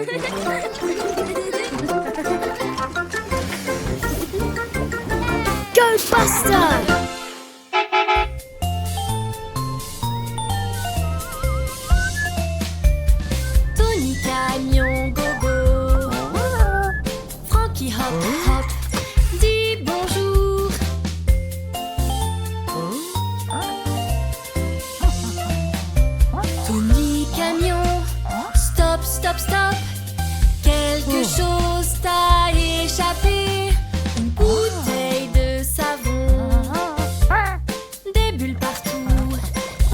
Go Buster! Tony Camion Gogo, Frankie Hop Hop, dis bonjour. Tony Camion, stop, stop, stop. Quelque chose t'a échappé. Une bouteille de savon, des bulles partout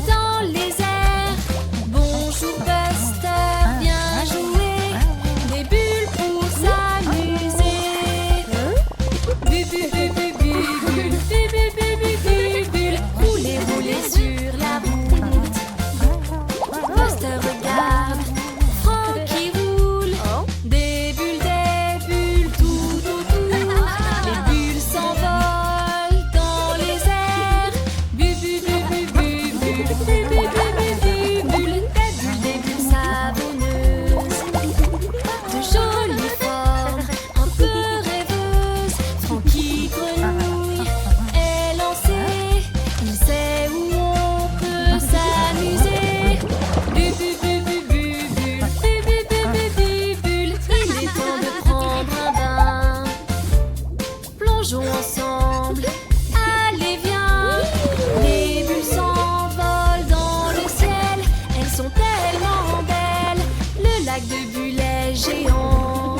dans les airs. Bonjour Buster, bien joué. Des bulles pour s'amuser. Bu bu bu bu bu bulle, bu bu bu bu bu bulle. Roulez, roulez sur la route. Buster regarde, Frankie roule. Des bulles tout autour. Les bulles s'envolent dans les airs. Bu bu bu bu bu bulle, bu bu bu bu bu bulle. Des bulles savonneuses, de jolies formes, un peu rêveuses. Frankie Grenouille est lancé, il sait où on peut s'amuser. Bu bu bu bu bu bulle, bu bu bu bu bu bulle. Il est temps de prendre un bain. Plongeons ensemble, allez viens. Les bulles s'envolent dans le ciel, elles sont tellement belles. Le lac de bulles est géant.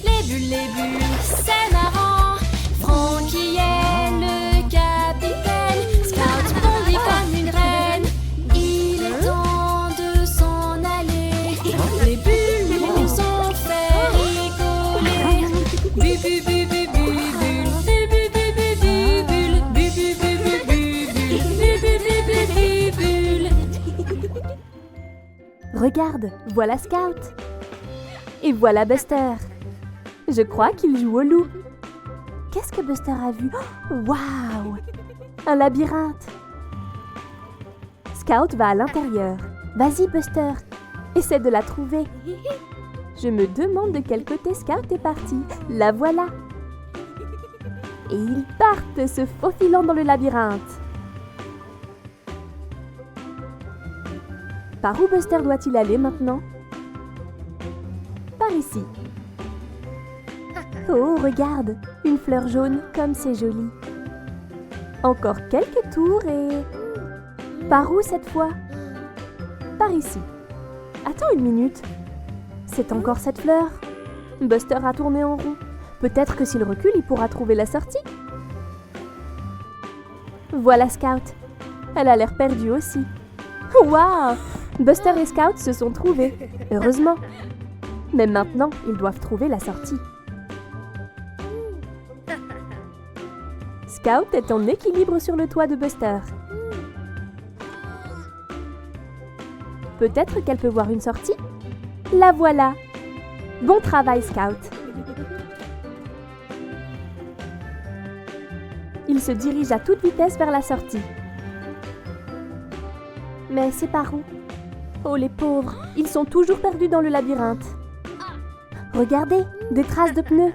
Les bulles, c'est marrant. Frankie est le capitaine. Scout bondit comme une reine. Il est temps de s'en aller. Les bulles nous ont fait rigoler. Bu bu bu bu bu bulle, bu bu bu bu bu bulle, bu bu bu bu bu bulle, bu bu bu bu bu bulle. Regarde, voilà Scout. Et voilà Buster. Je crois qu'il joue au loup. Qu'est-ce que Buster a vu? Oh, waouh! Un labyrinthe. Scout va à l'intérieur. Vas-y Buster, essaie de la trouver. Je me demande de quel côté Scout est parti. La voilà. Et ils partent se faufilant dans le labyrinthe. Par où Buster doit-il aller maintenant? Par ici. Oh, regarde, une fleur jaune, comme c'est joli. Encore quelques tours et... Par où cette fois? Par ici. Attends une minute. C'est encore cette fleur. Buster a tourné en rond. Peut-être que s'il recule, il pourra trouver la sortie. Voilà Scout. Elle a l'air perdue aussi. Waouh! Buster et Scout se sont trouvés. Heureusement. Mais maintenant, ils doivent trouver la sortie. Scout est en équilibre sur le toit de Buster. Peut-être qu'elle peut voir une sortie? La voilà! Bon travail, Scout! Il se dirige à toute vitesse vers la sortie. Mais c'est par où? Oh, les pauvres! Ils sont toujours perdus dans le labyrinthe. Regardez! Des traces de pneus!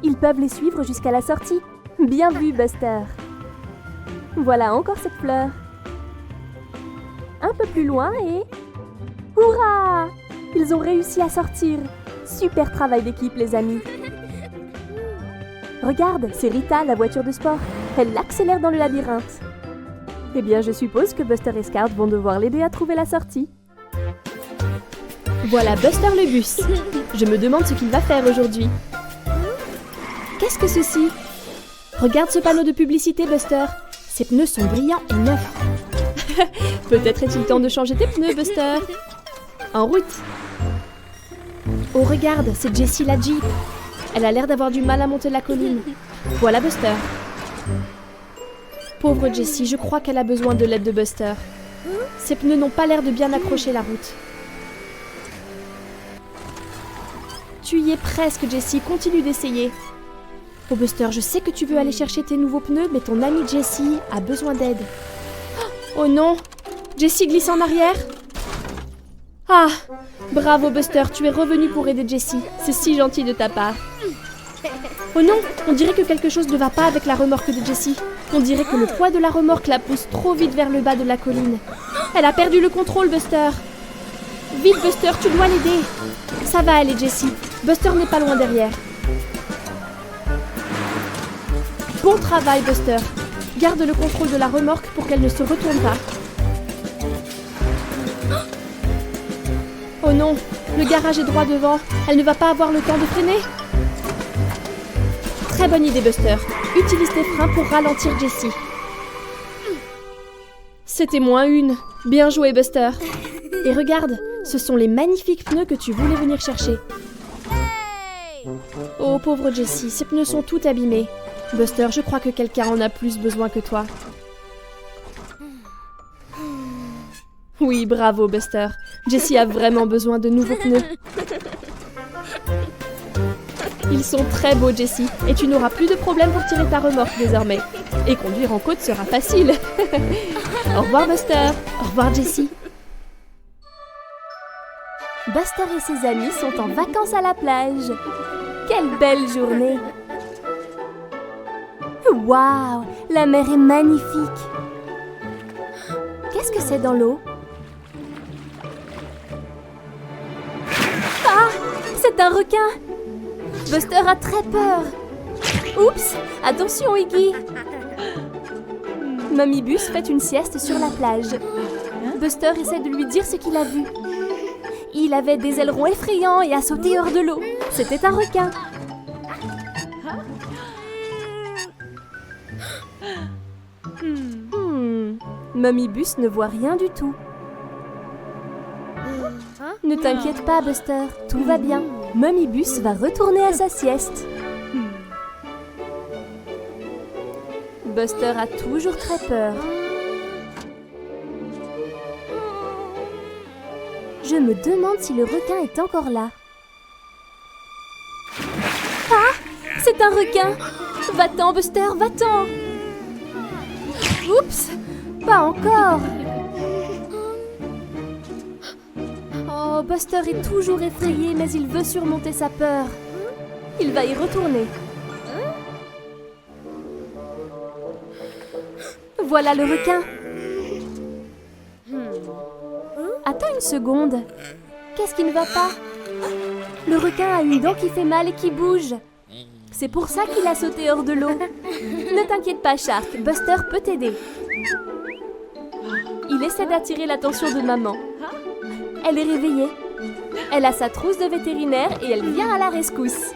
Ils peuvent les suivre jusqu'à la sortie. Bien vu, Buster! Voilà encore cette fleur. Un peu plus loin et... Hurrah! Ils ont réussi à sortir. Super travail d'équipe, les amis. Regarde, c'est Rita, la voiture de sport. Elle accélère dans le labyrinthe. Eh bien, je suppose que Buster et Scout vont devoir l'aider à trouver la sortie. Voilà Buster le bus. Je me demande ce qu'il va faire aujourd'hui. Qu'est-ce que ceci? Regarde ce panneau de publicité, Buster. Ces pneus sont brillants et neufs. Peut-être est-il temps de changer tes pneus, Buster. En route. Oh, regarde, c'est Jessie la Jeep. Elle a l'air d'avoir du mal à monter la colline. Voilà Buster. Pauvre Jessie, je crois qu'elle a besoin de l'aide de Buster. Ses pneus n'ont pas l'air de bien accrocher la route. Tu y es presque, Jessie. Continue d'essayer. Oh Buster, je sais que tu veux aller chercher tes nouveaux pneus, mais ton amie Jessie a besoin d'aide. Oh non! Jessie glisse en arrière. Ah, bravo Buster, tu es revenu pour aider Jessie. C'est si gentil de ta part. Oh non, on dirait que quelque chose ne va pas avec la remorque de Jessie. On dirait que le poids de la remorque la pousse trop vite vers le bas de la colline. Elle a perdu le contrôle, Buster. Vite, Buster, tu dois l'aider. Ça va aller, Jessie. Buster n'est pas loin derrière. Bon travail, Buster. Garde le contrôle de la remorque pour qu'elle ne se retourne pas. Oh non, le garage est droit devant. Elle ne va pas avoir le temps de freiner. Très bonne idée, Buster. Utilise tes freins pour ralentir Jessie. C'était -1. Bien joué, Buster. Et regarde, ce sont les magnifiques pneus que tu voulais venir chercher. Oh, pauvre Jessie, ses pneus sont tout abîmés. Buster, je crois que quelqu'un en a plus besoin que toi. Oui, bravo, Buster. Jessie a vraiment besoin de nouveaux pneus. Ils sont très beaux, Jessie, et tu n'auras plus de problème pour tirer ta remorque désormais. Et conduire en côte sera facile. Au revoir, Buster. Au revoir, Jessie. Buster et ses amis sont en vacances à la plage. Quelle belle journée! Waouh! La mer est magnifique! Qu'est-ce que c'est dans l'eau? Ah! C'est un requin! Buster a très peur! Oups! Attention, Iggy! Mamie Bus fait une sieste sur la plage. Buster essaie de lui dire ce qu'il a vu. Il avait des ailerons effrayants et a sauté hors de l'eau. C'était un requin. Mamie Bus ne voit rien du tout. Ne t'inquiète pas, Buster, tout va bien. Mamie Bus va retourner à sa sieste. Buster a toujours très peur. Je me demande si le requin est encore là. Ah! C'est un requin! Va-t'en, Buster, va-t'en! Oups! Pas encore! Oh, Buster est toujours effrayé, mais il veut surmonter sa peur. Il va y retourner. Voilà le requin! Attends une seconde. Qu'est-ce qui ne va pas? Le requin a une dent qui fait mal et qui bouge. C'est pour ça qu'il a sauté hors de l'eau. Ne t'inquiète pas, Shark. Buster peut t'aider. Il essaie d'attirer l'attention de maman. Elle est réveillée. Elle a sa trousse de vétérinaire et elle vient à la rescousse.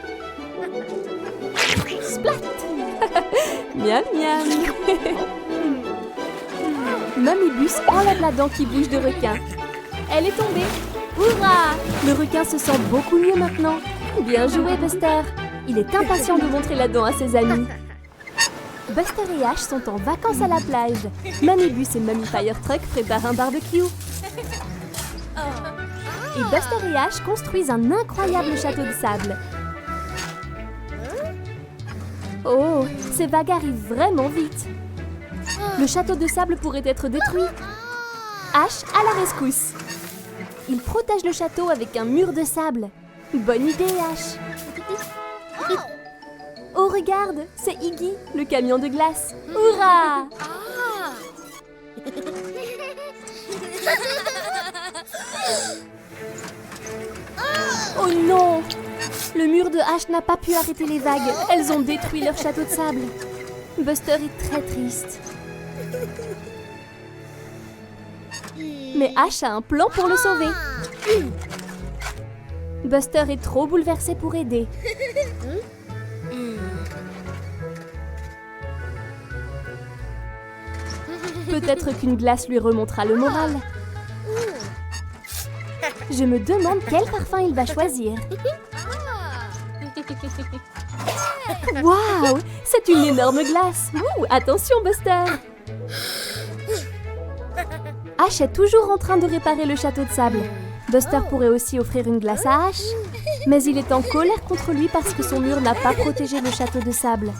Splat! Miam miam. Mamie Bus enlève la dent qui bouge de requin. Elle est tombée. Hurrah! Le requin se sent beaucoup mieux maintenant. Bien joué, Buster. Il est impatient de montrer la dent à ses amis. Buster et Ash sont en vacances à la plage. Mamie Bus et Mamie Firetruck préparent un barbecue. Et Buster et Ash construisent un incroyable château de sable. Oh, ces vagues arrivent vraiment vite. Le château de sable pourrait être détruit. Ash à la rescousse. Il protège le château avec un mur de sable. Bonne idée, Ash. Oh, regarde, c'est Iggy, le camion de glace. Hurrah! Oh non! Le mur de Ash n'a pas pu arrêter les vagues. Elles ont détruit leur château de sable. Buster est très triste. Mais Ash a un plan pour le sauver. Buster est trop bouleversé pour aider. Peut-être qu'une glace lui remontera le moral. Je me demande quel parfum il va choisir. Waouh! C'est une énorme glace. Ouh, attention, Buster! Ash est toujours en train de réparer le château de sable. Buster pourrait aussi offrir une glace à Ash, mais il est en colère contre lui parce que son mur n'a pas protégé le château de sable.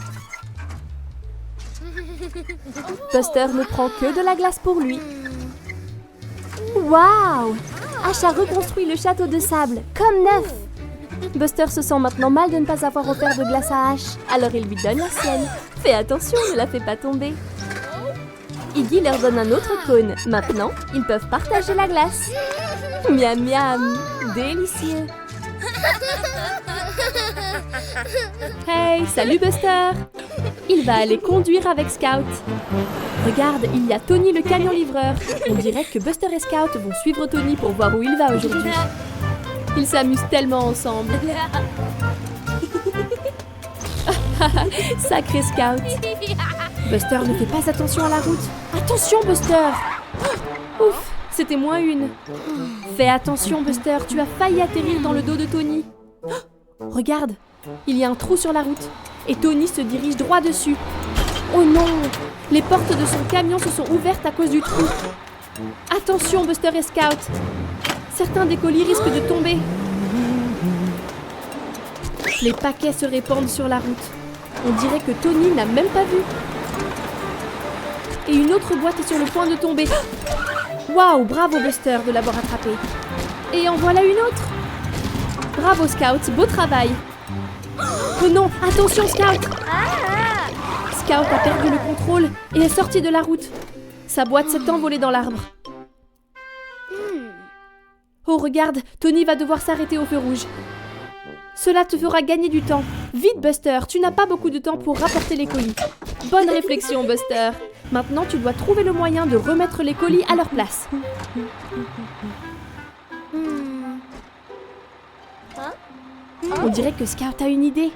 Buster ne prend que de la glace pour lui. Waouh! Ash a reconstruit le château de sable, comme neuf. Buster se sent maintenant mal de ne pas avoir offert de glace à Ash, alors il lui donne la sienne. Fais attention, ne la fais pas tomber. Iggy leur donne un autre cône. Maintenant, ils peuvent partager la glace. Miam miam, délicieux. Hey, salut Buster. Il va aller conduire avec Scout. Regarde, il y a Tony le camion livreur. On dirait que Buster et Scout vont suivre Tony pour voir où il va aujourd'hui. Ils s'amusent tellement ensemble. Sacré Scout. Buster ne fait pas attention à la route. Attention Buster. Ouf, c'était moins une. Fais attention Buster, tu as failli atterrir dans le dos de Tony. Regarde, il y a un trou sur la route. Et Tony se dirige droit dessus. Oh non! Les portes de son camion se sont ouvertes à cause du trou. Attention Buster et Scout. Certains des colis risquent de tomber. Les paquets se répandent sur la route. On dirait que Tony n'a même pas vu. Et une autre boîte est sur le point de tomber. Waouh, bravo Buster de l'avoir attrapée. Et en voilà une autre. Bravo Scout, beau travail. Oh non, attention Scout. Scout a perdu le contrôle et est sorti de la route. Sa boîte s'est envolée dans l'arbre. Oh regarde, Tony va devoir s'arrêter au feu rouge. Cela te fera gagner du temps. Vite Buster, tu n'as pas beaucoup de temps pour rapporter les colis. Bonne réflexion Buster. Maintenant tu dois trouver le moyen de remettre les colis à leur place. On dirait que Scout a une idée.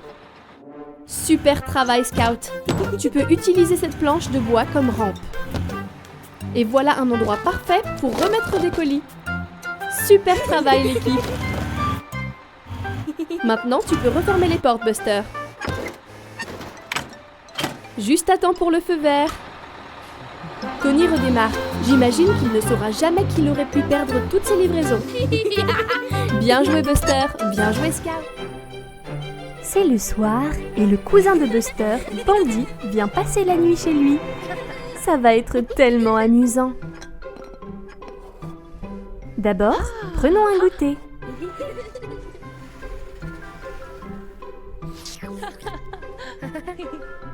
Super travail Scout. Tu peux utiliser cette planche de bois comme rampe. Et voilà un endroit parfait pour remettre des colis. Super travail l'équipe. Maintenant, tu peux refermer les portes, Buster. Juste à temps pour le feu vert. Tony redémarre. J'imagine qu'il ne saura jamais qu'il aurait pu perdre toutes ses livraisons. Bien joué, Buster. Bien joué, Scout. C'est le soir et le cousin de Buster, Bandy, vient passer la nuit chez lui. Ça va être tellement amusant. D'abord, prenons un goûter.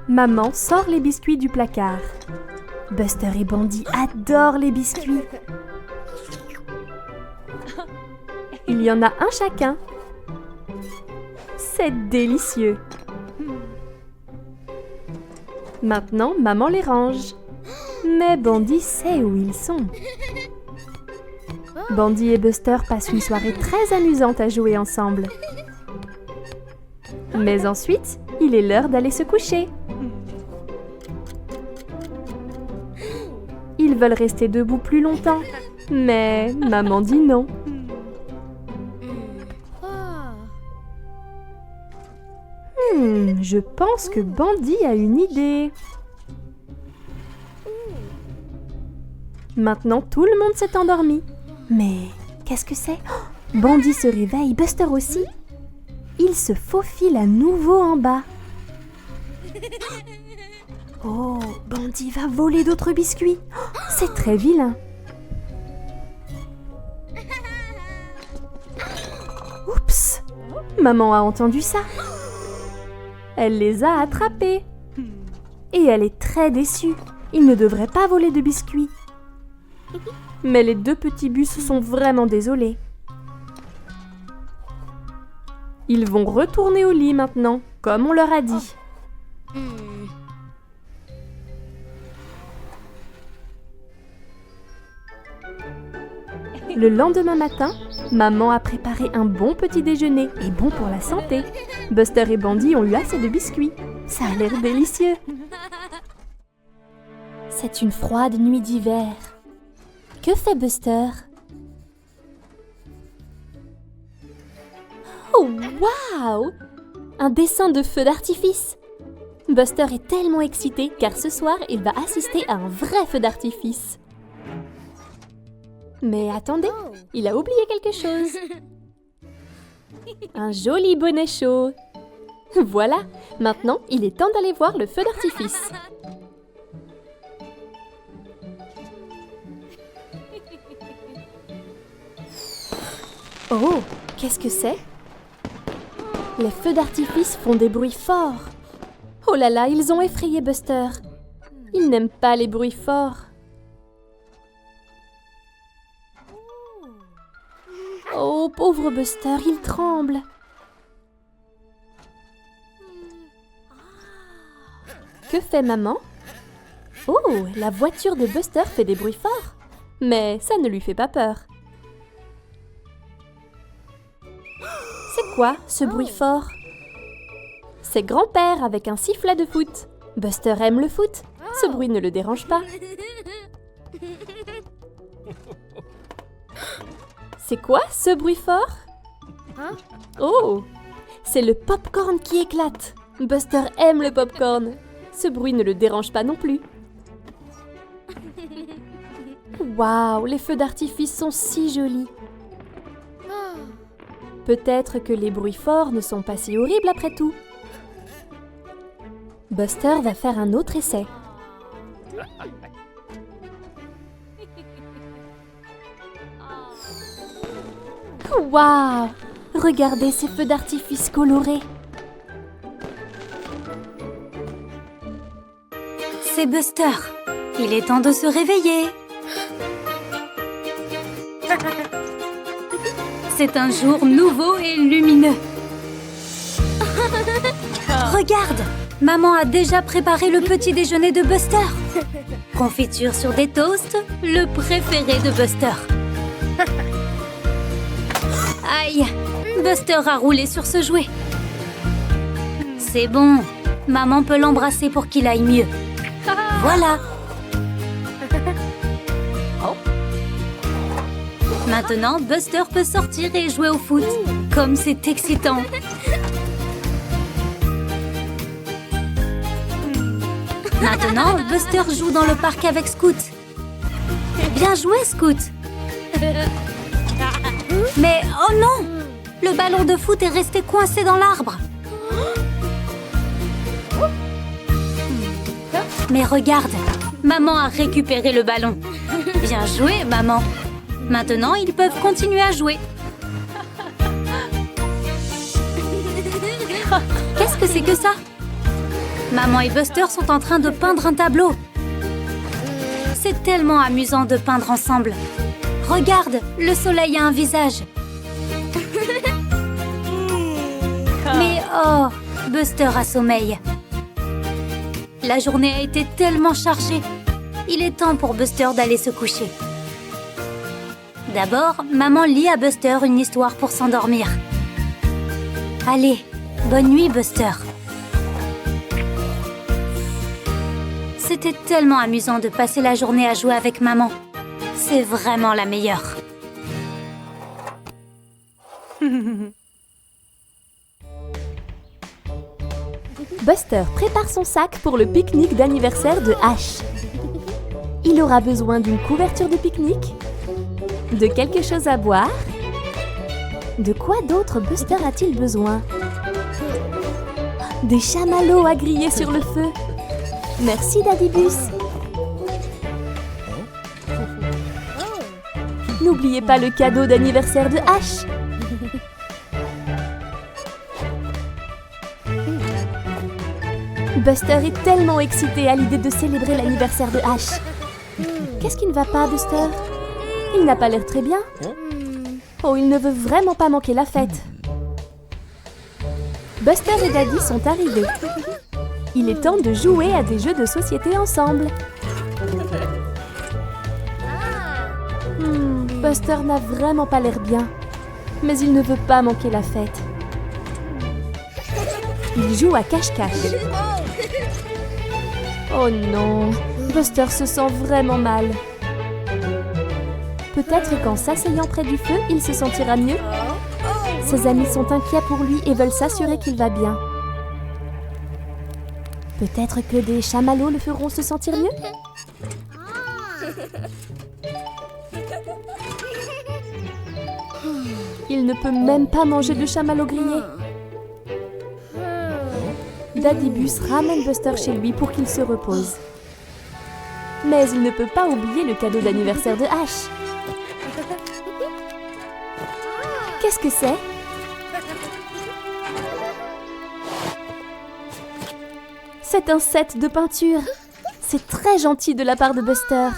Maman sort les biscuits du placard. Buster et Bandy adorent les biscuits. Il y en a un chacun. C'est délicieux. Maintenant, maman les range. Mais Bandy sait où ils sont. Bandy et Buster passent une soirée très amusante à jouer ensemble. Mais ensuite, il est l'heure d'aller se coucher. Ils veulent rester debout plus longtemps, mais maman dit non. Je pense que Bandy a une idée. Maintenant, tout le monde s'est endormi. Mais qu'est-ce que c'est? Bandy se réveille, Buster aussi. Il se faufile à nouveau en bas. Oh, Bandy va voler d'autres biscuits. C'est très vilain. Oups! Maman a entendu ça. Elle les a attrapés. Et elle est très déçue. Il ne devrait pas voler de biscuits. Mais les deux petits bus sont vraiment désolés. Ils vont retourner au lit maintenant, comme on leur a dit. Le lendemain matin, maman a préparé un bon petit déjeuner et bon pour la santé. Buster et Bandy ont eu assez de biscuits. Ça a l'air délicieux. C'est une froide nuit d'hiver. Que fait Buster? Oh, waouh! Un dessin de feu d'artifice! Buster est tellement excité car ce soir, il va assister à un vrai feu d'artifice. Mais attendez, il a oublié quelque chose. Un joli bonnet chaud. Voilà, maintenant, il est temps d'aller voir le feu d'artifice. Oh, qu'est-ce que c'est? Les feux d'artifice font des bruits forts. Oh là là, ils ont effrayé Buster. Il n'aime pas les bruits forts. Oh, pauvre Buster, il tremble. Que fait maman? Oh, la voiture de Buster fait des bruits forts. Mais ça ne lui fait pas peur. C'est quoi, ce bruit fort? C'est grand-père avec un sifflet de foot. Buster aime le foot. Ce bruit ne le dérange pas. C'est quoi, ce bruit fort? Oh, c'est le popcorn qui éclate. Buster aime le popcorn. Ce bruit ne le dérange pas non plus. Waouh, les feux d'artifice sont si jolis. Peut-être que les bruits forts ne sont pas si horribles après tout. Buster va faire un autre essai. Waouh! Regardez ces feux d'artifice colorés. C'est Buster. Il est temps de se réveiller. C'est un jour nouveau et lumineux. Regarde! Maman a déjà préparé le petit déjeuner de Buster. Confiture sur des toasts, le préféré de Buster. Aïe! Buster a roulé sur ce jouet. C'est bon. Maman peut l'embrasser pour qu'il aille mieux. Voilà. Maintenant, Buster peut sortir et jouer au foot. Comme c'est excitant. Maintenant, Buster joue dans le parc avec Scoot. Bien joué, Scoot. Mais oh non! Le ballon de foot est resté coincé dans l'arbre. Mais regarde, maman a récupéré le ballon. Bien joué, maman. Maintenant, ils peuvent continuer à jouer. Qu'est-ce que c'est que ça? Maman et Buster sont en train de peindre un tableau. C'est tellement amusant de peindre ensemble. Regarde, le soleil a un visage. Mais oh, Buster a sommeil. La journée a été tellement chargée. Il est temps pour Buster d'aller se coucher. D'abord, maman lit à Buster une histoire pour s'endormir. Allez, bonne nuit, Buster. C'était tellement amusant de passer la journée à jouer avec maman. C'est vraiment la meilleure. Buster prépare son sac pour le pique-nique d'anniversaire de Ash. Il aura besoin d'une couverture de pique-nique, de quelque chose à boire. De quoi d'autre Buster a-t-il besoin? Des chamallows à griller sur le feu. Merci, Daddybus. N'oubliez pas le cadeau d'anniversaire de Ash. Buster est tellement excité à l'idée de célébrer l'anniversaire de Ash. Qu'est-ce qui ne va pas, Buster? Il n'a pas l'air très bien. Oh, il ne veut vraiment pas manquer la fête. Buster et Daddy sont arrivés. Il est temps de jouer à des jeux de société ensemble. Buster n'a vraiment pas l'air bien, mais il ne veut pas manquer la fête. Il joue à cache-cache. Oh non, Buster se sent vraiment mal. Peut-être qu'en s'asseyant près du feu, il se sentira mieux. Ses amis sont inquiets pour lui et veulent s'assurer qu'il va bien. Peut-être que des chamallows le feront se sentir mieux? Il ne peut même pas manger de chamallow grillé. Daddybus ramène Buster chez lui pour qu'il se repose. Mais il ne peut pas oublier le cadeau d'anniversaire de Ash. Qu'est-ce que c'est? C'est un set de peinture. C'est très gentil de la part de Buster.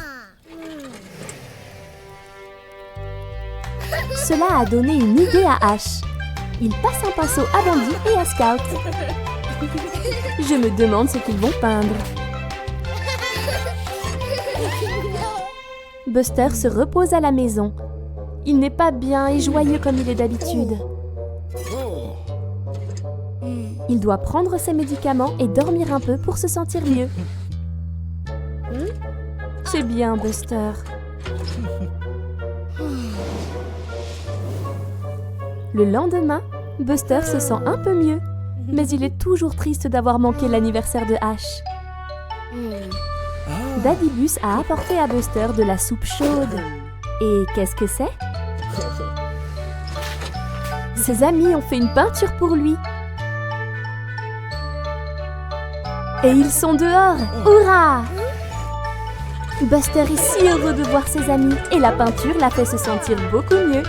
Cela a donné une idée à Ash. Il passe un pinceau à Bandy et à Scout. Je me demande ce qu'ils vont peindre. Buster se repose à la maison. Il n'est pas bien et joyeux comme il est d'habitude. Il doit prendre ses médicaments et dormir un peu pour se sentir mieux. C'est bien, Buster. Le lendemain, Buster se sent un peu mieux, mais il est toujours triste d'avoir manqué l'anniversaire de Ash. Daddy Bus a apporté à Buster de la soupe chaude. Et qu'est-ce que c'est? Ses amis ont fait une peinture pour lui. Et ils sont dehors! Hurrah! Buster est si heureux de voir ses amis et la peinture l'a fait se sentir beaucoup mieux.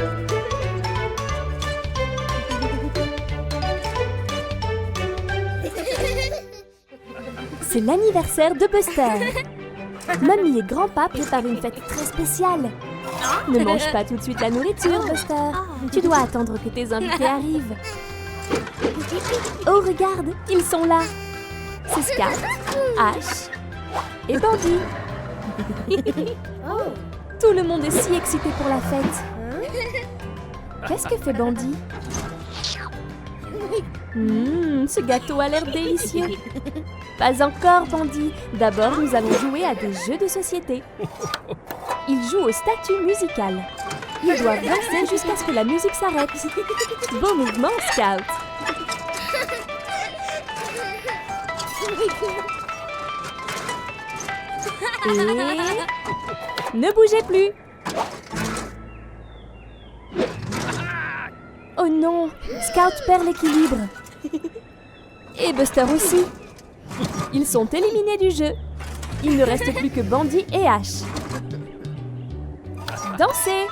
C'est l'anniversaire de Buster. Mamie et grand-pa préparent une fête très spéciale. Ne mange pas tout de suite la nourriture, Buster. Tu dois attendre que tes invités arrivent. Oh, regarde, ils sont là. C'est Scout, Ash et Bandy. Tout le monde est si excité pour la fête. Qu'est-ce que fait Bandy? Ce gâteau a l'air délicieux. Pas encore, Bandy. D'abord, nous allons jouer à des jeux de société. Ils jouent au statut musical. Ils doivent danser jusqu'à ce que la musique s'arrête. Beau mouvement, Scout. Et... ne bougez plus. Oh non, Scout perd l'équilibre. Et Buster aussi. Ils sont éliminés du jeu. Il ne reste plus que Bandy et Ash. Dansez!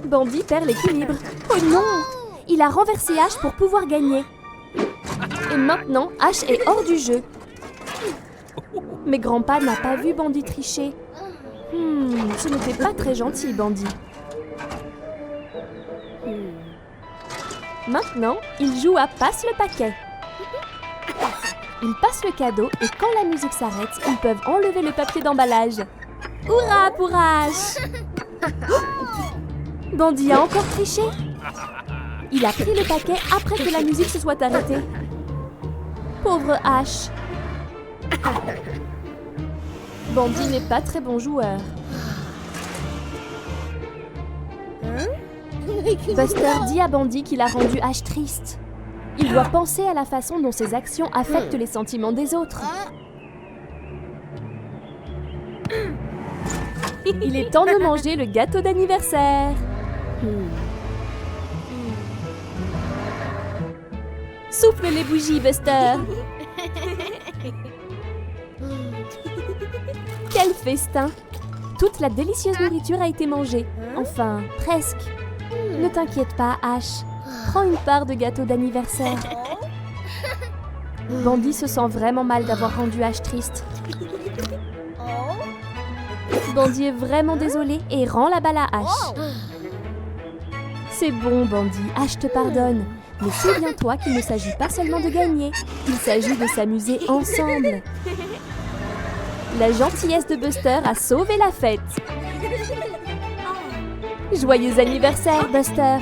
Bandy perd l'équilibre. Oh non! Il a renversé Ash pour pouvoir gagner. Et maintenant, Ash est hors du jeu. Mais grand-pa n'a pas vu Bandy tricher. Ce n'était pas très gentil, Bandy. Maintenant, il joue à Passe le paquet. Ils passent le cadeau et quand la musique s'arrête, ils peuvent enlever le papier d'emballage. Hurrah pour Ash! Bandy a encore triché. Il a pris le paquet après que la musique se soit arrêtée. Pauvre Ash. Bandy n'est pas très bon joueur. Buster dit à Bandy qu'il a rendu Ash triste. Il doit penser à la façon dont ses actions affectent les sentiments des autres. Il est temps de manger le gâteau d'anniversaire. Souffle les bougies, Buster. Quel festin! Toute la délicieuse nourriture a été mangée. Enfin, presque. Ne t'inquiète pas, Ash. Prends une part de gâteau d'anniversaire. Bandy se sent vraiment mal d'avoir rendu Ash triste. Bandy est vraiment désolé et rend la balle à Ash. C'est bon, Bandy, Ash te pardonne. Mais souviens-toi qu'il ne s'agit pas seulement de gagner. Il s'agit de s'amuser ensemble. La gentillesse de Buster a sauvé la fête. Joyeux anniversaire, Buster!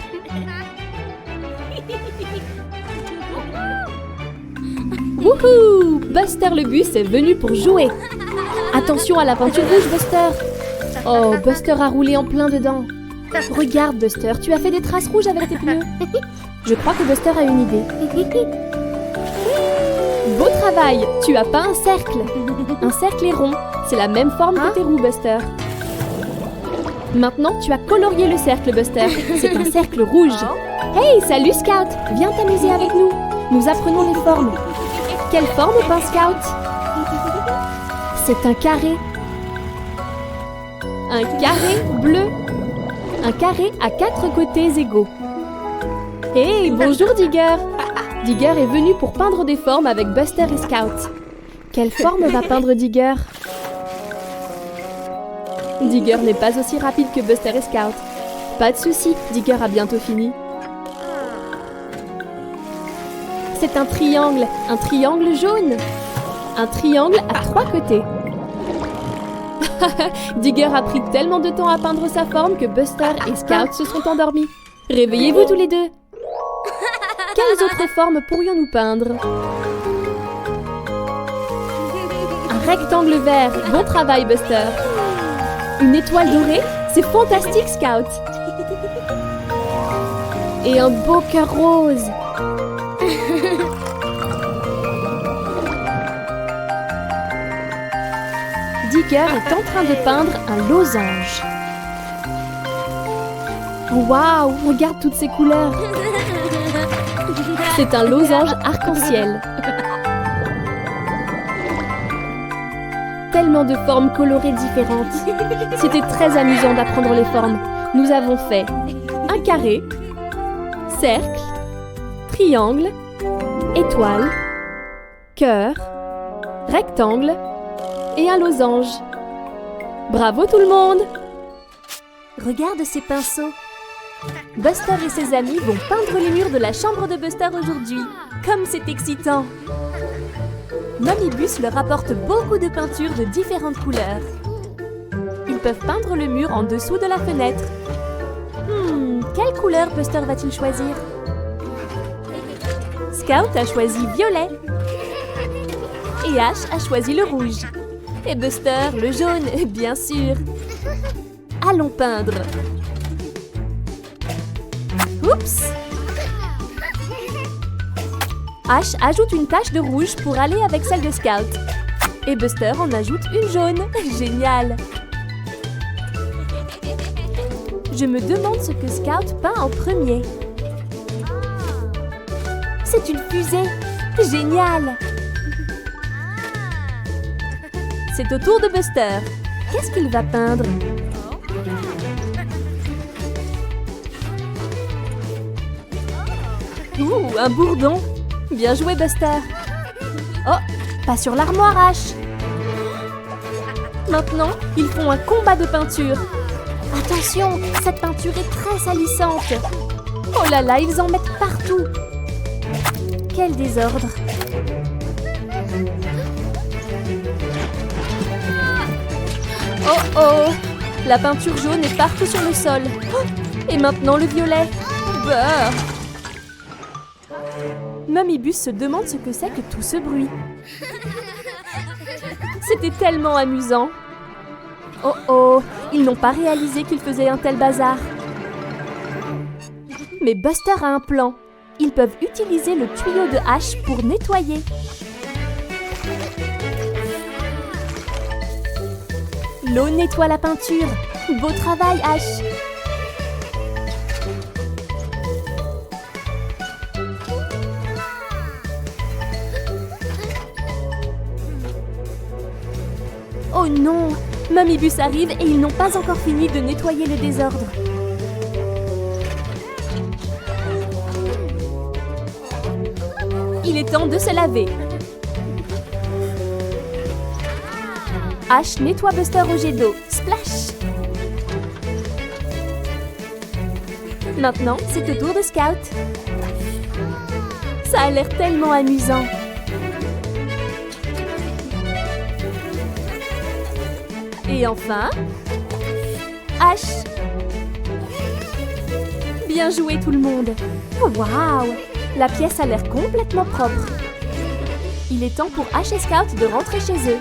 Wouhou! Buster le bus est venu pour jouer. Attention à la peinture rouge, Buster! Oh, Buster a roulé en plein dedans. Regarde, Buster, tu as fait des traces rouges avec tes pneus. Je crois que Buster a une idée. Beau travail! Tu as peint un cercle. Un cercle est rond. C'est la même forme que tes roues, Buster. Maintenant, tu as colorié le cercle, Buster. C'est un cercle rouge. Hey, salut, Scout! Viens t'amuser avec nous. Nous apprenons les formes. Quelle forme peint Scout? C'est un carré. Un carré bleu. Un carré à 4 côtés égaux. Hey, bonjour Digger. Digger est venu pour peindre des formes avec Buster et Scout. Quelle forme va peindre Digger? Digger n'est pas aussi rapide que Buster et Scout. Pas de souci, Digger a bientôt fini. C'est un triangle jaune. Un triangle à 3 côtés. Digger a pris tellement de temps à peindre sa forme que Buster et Scout se sont endormis. Réveillez-vous tous les deux. Quelles autres formes pourrions-nous peindre? Un rectangle vert. Bon travail, Buster. Une étoile dorée? C'est fantastique, Scout. Et un beau cœur rose. Digger est en train de peindre un losange. Waouh, regarde toutes ces couleurs. C'est un losange arc-en-ciel. Tellement de formes colorées différentes. C'était très amusant d'apprendre les formes. Nous avons fait un carré, cercle, triangle, étoile, cœur, rectangle et un losange. Bravo tout le monde! Regarde ces pinceaux. Buster et ses amis vont peindre les murs de la chambre de Buster aujourd'hui. Comme c'est excitant! Momibus leur apporte beaucoup de peintures de différentes couleurs. Ils peuvent peindre le mur en dessous de la fenêtre. Quelle couleur Buster va-t-il choisir? Scout a choisi violet. Et Ash a choisi le rouge. Et Buster, le jaune, bien sûr. Allons peindre. Oups! Ash ajoute une tache de rouge pour aller avec celle de Scout. Et Buster en ajoute une jaune. Génial! Je me demande ce que Scout peint en premier. C'est une fusée! Génial! C'est au tour de Buster. Qu'est-ce qu'il va peindre? Ouh, un bourdon! Bien joué, Buster! Oh, pas sur l'armoire, Ash! Maintenant, ils font un combat de peinture. Attention, cette peinture est très salissante. Oh là là, ils en mettent partout. Quel désordre! Oh oh! La peinture jaune est partout sur le sol. Oh, et maintenant le violet. Beurre! Momibus se demande ce que c'est que tout ce bruit. C'était tellement amusant. Oh oh! Ils n'ont pas réalisé qu'ils faisaient un tel bazar. Mais Buster a un plan. Ils peuvent utiliser le tuyau de Ash pour nettoyer. L'eau nettoie la peinture. Beau travail, Ash. Oh non! Momibus arrive et ils n'ont pas encore fini de nettoyer le désordre. Il est temps de se laver. Ash nettoie Buster au jet d'eau. Splash! Maintenant, c'est au tour de Scout. Ça a l'air tellement amusant. Et enfin, Ash. Bien joué tout le monde. Waouh! La pièce a l'air complètement propre. Il est temps pour Ash et Scout de rentrer chez eux.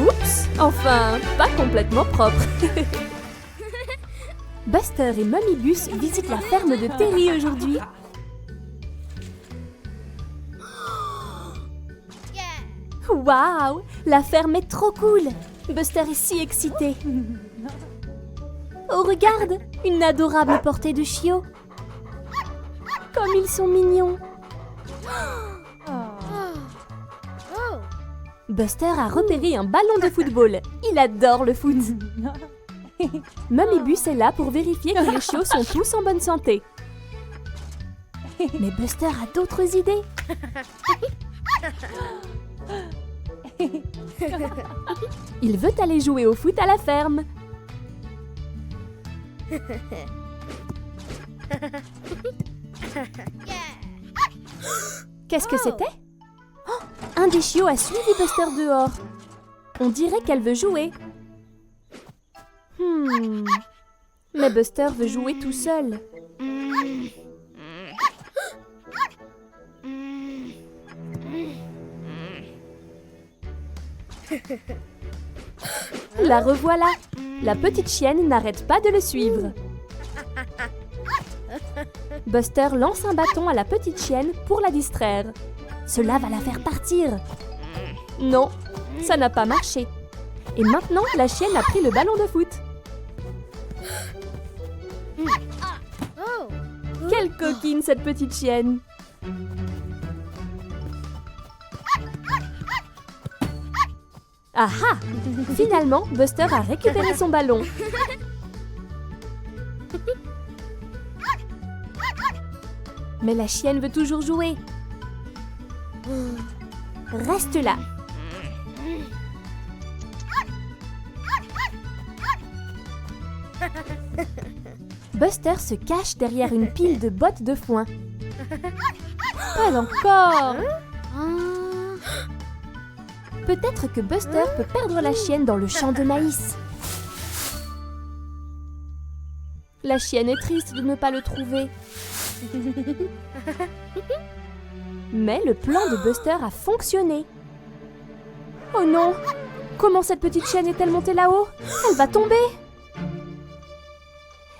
Oups! Enfin, pas complètement propre. Buster et Momibus visitent la ferme de Terry aujourd'hui. Waouh! La ferme est trop cool! Buster est si excité. Oh, regarde! Une adorable portée de chiots. Comme ils sont mignons. Buster a repéré un ballon de football. Il adore le foot. Mummy Bus est là pour vérifier que les chiots sont tous en bonne santé. Mais Buster a d'autres idées. Il veut aller jouer au foot à la ferme. Qu'est-ce que c'était? Oh, un des chiots a suivi Buster dehors. On dirait qu'elle veut jouer. Mais Buster veut jouer tout seul. La revoilà. La petite chienne n'arrête pas de le suivre. Buster lance un bâton à la petite chienne pour la distraire. Cela va la faire partir. Non, ça n'a pas marché. Et maintenant, la chienne a pris le ballon de foot. Quelle coquine, cette petite chienne! Ah ah! Finalement, Buster a récupéré son ballon. Mais la chienne veut toujours jouer. Reste là. Buster se cache derrière une pile de bottes de foin. Pas encore! Peut-être que Buster peut perdre la chienne dans le champ de maïs. La chienne est triste de ne pas le trouver. Mais le plan de Buster a fonctionné. Oh non! Comment cette petite chienne est-elle montée là-haut? Elle va tomber!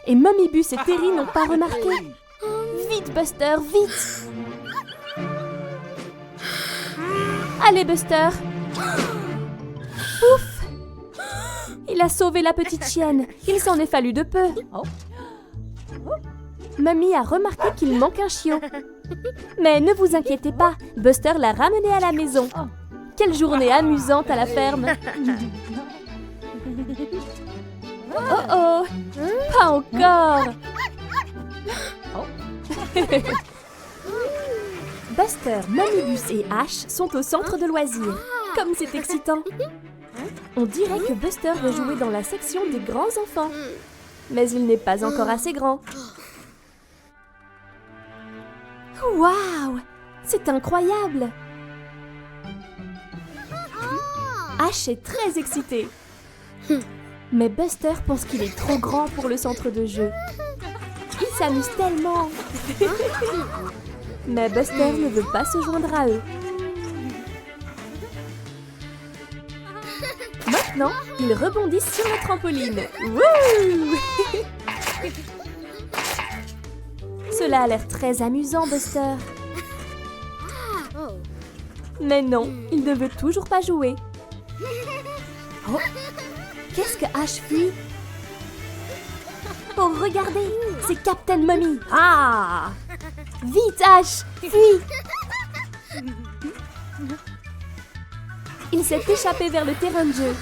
Et Mummy Bus et Terry n'ont pas remarqué. Vite, Buster, vite! Allez, Buster! Ouf! Il a sauvé la petite chienne. Il s'en est fallu de peu. Mummy a remarqué qu'il manque un chiot. Mais ne vous inquiétez pas, Buster l'a ramené à la maison. Quelle journée amusante à la ferme! Oh oh! Pas encore! Buster, Mummy Bus et Ash sont au centre de loisirs. Comme c'est excitant! On dirait que Buster veut jouer dans la section des grands enfants. Mais il n'est pas encore assez grand. Waouh! C'est incroyable! Ash est très excité. Mais Buster pense qu'il est trop grand pour le centre de jeu. Il s'amuse tellement. Mais Buster ne veut pas se joindre à eux. Maintenant, ils rebondissent sur la trampoline. Wouh! Cela a l'air très amusant, Buster. Mais non, il ne veut toujours pas jouer. Oh! Qu'est-ce que Ash fuit? Oh, regardez! C'est Captain Mummy! Ah! Vite, Ash! Fuis! Il s'est échappé vers le terrain de jeu.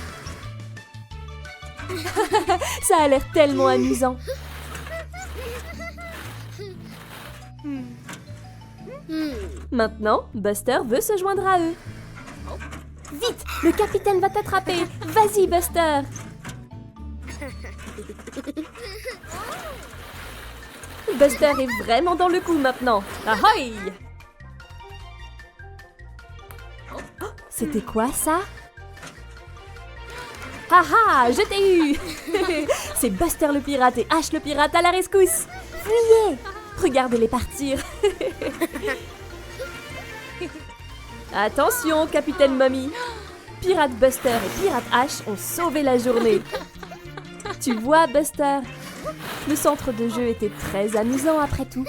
Ça a l'air tellement amusant. Maintenant, Buster veut se joindre à eux. Vite! Le capitaine va t'attraper! Vas-y, Buster! Buster est vraiment dans le coup maintenant. Ahoy! Oh, c'était quoi ça? Haha, je t'ai eu! C'est Buster le pirate et Ash le pirate à la rescousse! Fuyez! Regardez-les partir! Attention, Capitaine Mummy! Pirate Buster et Pirate Ash ont sauvé la journée. Tu vois, Buster? Le centre de jeu était très amusant après tout.